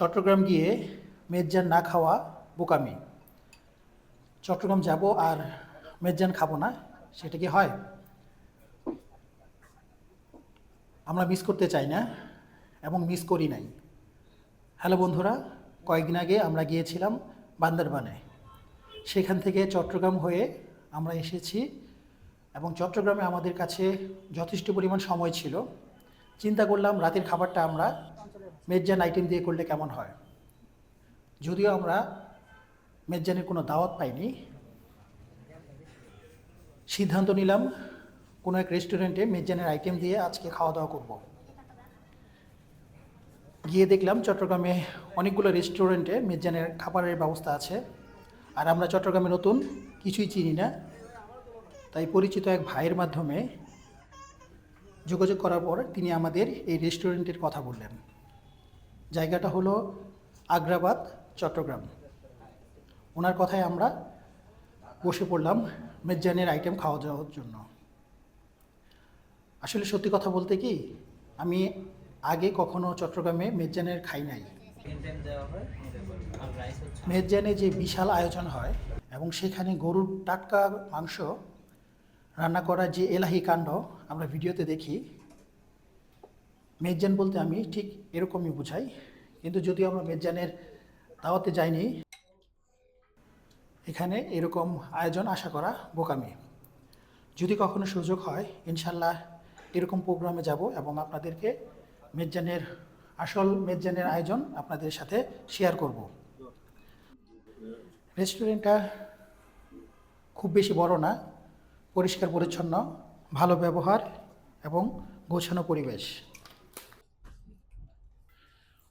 চট্টগ্রাম গিয়ে মেজজান না খাওয়া বোকামি। চট্টগ্রাম যাব আর মেজজান খাবো না, সেটা কি হয়? আমরা মিস করতে চাই না এবং মিস করি নাই। হ্যালো বন্ধুরা, কয়েকদিন আগে আমরা গিয়েছিলাম বান্দরবানে। সেখান থেকে চট্টগ্রাম হয়ে আমরা এসেছি এবং চট্টগ্রামে আমাদের কাছে যথেষ্ট পরিমাণ সময় ছিল। চিন্তা করলাম রাতের খাবারটা আমরা মেজজান আইটেম দিয়ে করলে কেমন হয়। যদিও আমরা মেজজানের কোনো দাওয়াত পাইনি, সিদ্ধান্ত নিলাম কোনো এক রেস্টুরেন্টে মেজজানের আইটেম দিয়ে আজকে খাওয়া দাওয়া করব। গিয়ে দেখলাম চট্টগ্রামে অনেকগুলো রেস্টুরেন্টে মেজজানের খাবারের ব্যবস্থা আছে। আর আমরা চট্টগ্রামে নতুন, কিছুই চিনি না, তাই পরিচিত এক ভাইয়ের মাধ্যমে যোগাযোগ করার পর তিনি আমাদের এই রেস্টুরেন্টের কথা বললেন। জায়গাটা হলো আগ্রাবাদ, চট্টগ্রাম। ওনার কথায় আমরা বসে পড়লাম মেজজানের আইটেম খাওয়া যাওয়ার জন্য। আসলে সত্যি কথা বলতে কি, আমি আগে কখনো চট্টগ্রামে মেজজানের খাই নাই। মেজজানে যে বিশাল আয়োজন হয় এবং সেখানে গরুর টাটকা মাংস রান্না করার যে এলাহি কাণ্ড আমরা ভিডিওতে দেখি, মেজজান বলতে আমি ঠিক এরকমই বুঝাই। কিন্তু যদিও আমরা মেজজানের দাওয়াতে যাইনি, এখানে এরকম আয়োজন আশা করা বোকামি। যদি কখনো সুযোগ হয় ইনশাল্লাহ এরকম প্রোগ্রামে যাব এবং আপনাদেরকে মেজজানের আসল মেজজানের আয়োজন আপনাদের সাথে শেয়ার করব। রেস্টুরেন্টটা খুব বেশি বড় না, পরিষ্কার পরিচ্ছন্ন, ভালো ব্যবহার এবং গোছানো পরিবেশ।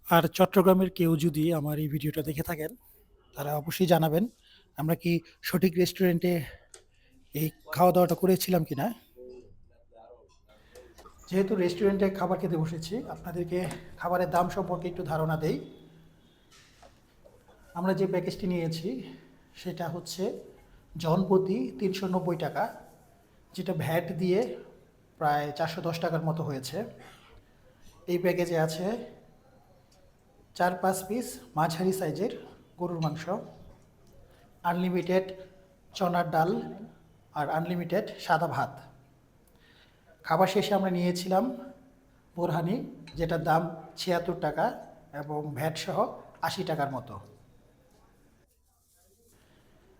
আর চট্টগ্রামের কেউ যদি আমার এই ভিডিওটা দেখে থাকেন, তারা অবশ্যই জানাবেন আমরা কি সঠিক রেস্টুরেন্টে এই খাওয়া দাওয়াটা করেছিলাম কিনা। যেহেতু রেস্টুরেন্টে খাবার খেতে বসেছি, আপনাদেরকে খাবারের দাম সম্পর্কে একটু ধারণা দেই। আমরা যে প্যাকেজটি নিয়েছি সেটা হচ্ছে জনপ্রতি ৩৯০ টাকা, যেটা ভ্যাট দিয়ে প্রায় ৪১০ টাকার মতো হয়েছে। এই প্যাকেজে আছে ৪-৫ পিস মাঝারি সাইজের গরুর মাংস, আনলিমিটেড চনার ডাল আর আনলিমিটেড সাদা ভাত। খাবার শেষে আমরা নিয়েছিলাম বোরহানি, যেটার দাম ৭৬ টাকা এবং ভ্যাট সহ ৮০ টাকার মতো।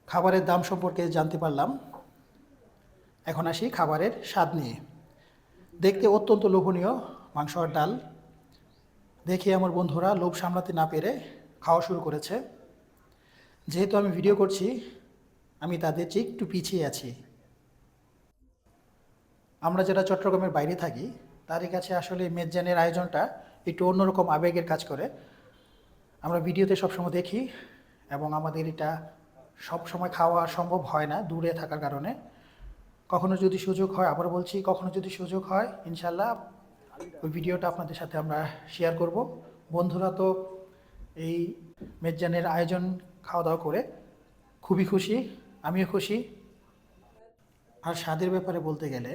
খাবারের দাম সম্পর্কে জানতে পারলাম। এখন আসি খাবারের স্বাদ নিয়ে। দেখতে অত্যন্ত লোভনীয় মাংস আর ডাল। দেখে আমার বন্ধুরা লোভ সামলাতে না পেরে খাওয়া শুরু করেছে। যেহেতু আমি ভিডিও করছি, আমি তাদের চেয়ে একটু পিছিয়ে আছি। আমরা যারা চট্টগ্রামের বাইরে থাকি, তাদের কাছে আসলে মেজজানের আয়োজনটা একটু অন্যরকম আবেগের কাজ করে। আমরা ভিডিওতে সবসময় দেখি এবং আমাদের এটা সব সময় খাওয়া সম্ভব হয় না দূরে থাকার কারণে। কখনো যদি সুযোগ হয়, আবার বলছি, কখনো যদি সুযোগ হয় ইনশাল্লাহ ওই ভিডিওটা আপনাদের সাথে আমরা শেয়ার করব। বন্ধুরা তো এই মেজজানের আয়োজন খাওয়া দাওয়া করে খুবই খুশি, আমিও খুশি। আর স্বাদের ব্যাপারে বলতে গেলে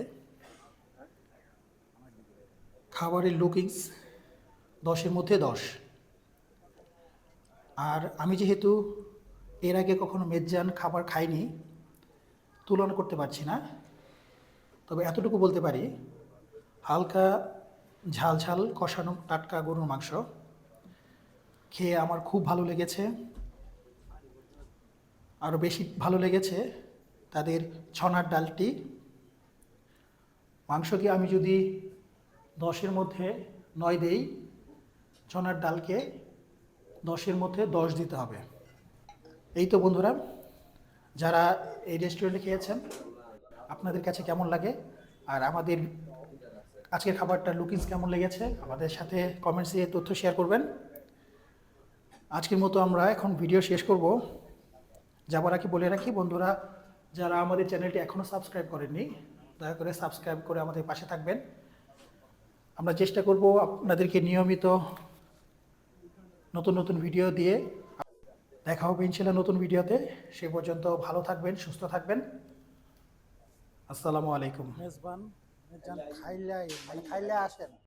খাবারের লুকিংস 10-এর মধ্যে 10। আর আমি যেহেতু এর আগে কখনো মেজজান খাবার খাইনি, তুলনা করতে পারছি না। তবে এতটুকু বলতে পারি, হালকা ঝাল ঝাল কষানো টাটকা গরুর মাংস খেয়ে আমার খুব ভালো লেগেছে। আরও বেশি ভালো লেগেছে তাদের ছনার ডালটি। মাংসকে আমি যদি 10-এর মধ্যে 9 দেই, ছনার ডালকে 10-এর মধ্যে 10 দিতে হবে। এই তো বন্ধুরা, যারা এই রেস্টুরেন্টে খেয়েছেন আপনাদের কাছে কেমন লাগে আর আমাদের আজকের খাবারটার লুকিংস কেমন লেগেছে আমাদের সাথে কমেন্টসে তথ্য শেয়ার করবেন। আজকের মতো আমরা এখন ভিডিও শেষ করব। যাবার আগে বলে রাখি বন্ধুরা, যারা আমাদের চ্যানেলটি এখনও সাবস্ক্রাইব করেননি, দয়া করে সাবস্ক্রাইব করে আমাদের পাশে থাকবেন। আমরা চেষ্টা করব আপনাদেরকে নিয়মিত নতুন নতুন ভিডিও দিয়ে। দেখা হবে ইনশাল্লাহ নতুন ভিডিওতে। সে পর্যন্ত ভালো থাকবেন, সুস্থ থাকবেন। আসসালামু আলাইকুম। মেজবান মেজবান খাইলে আসেন।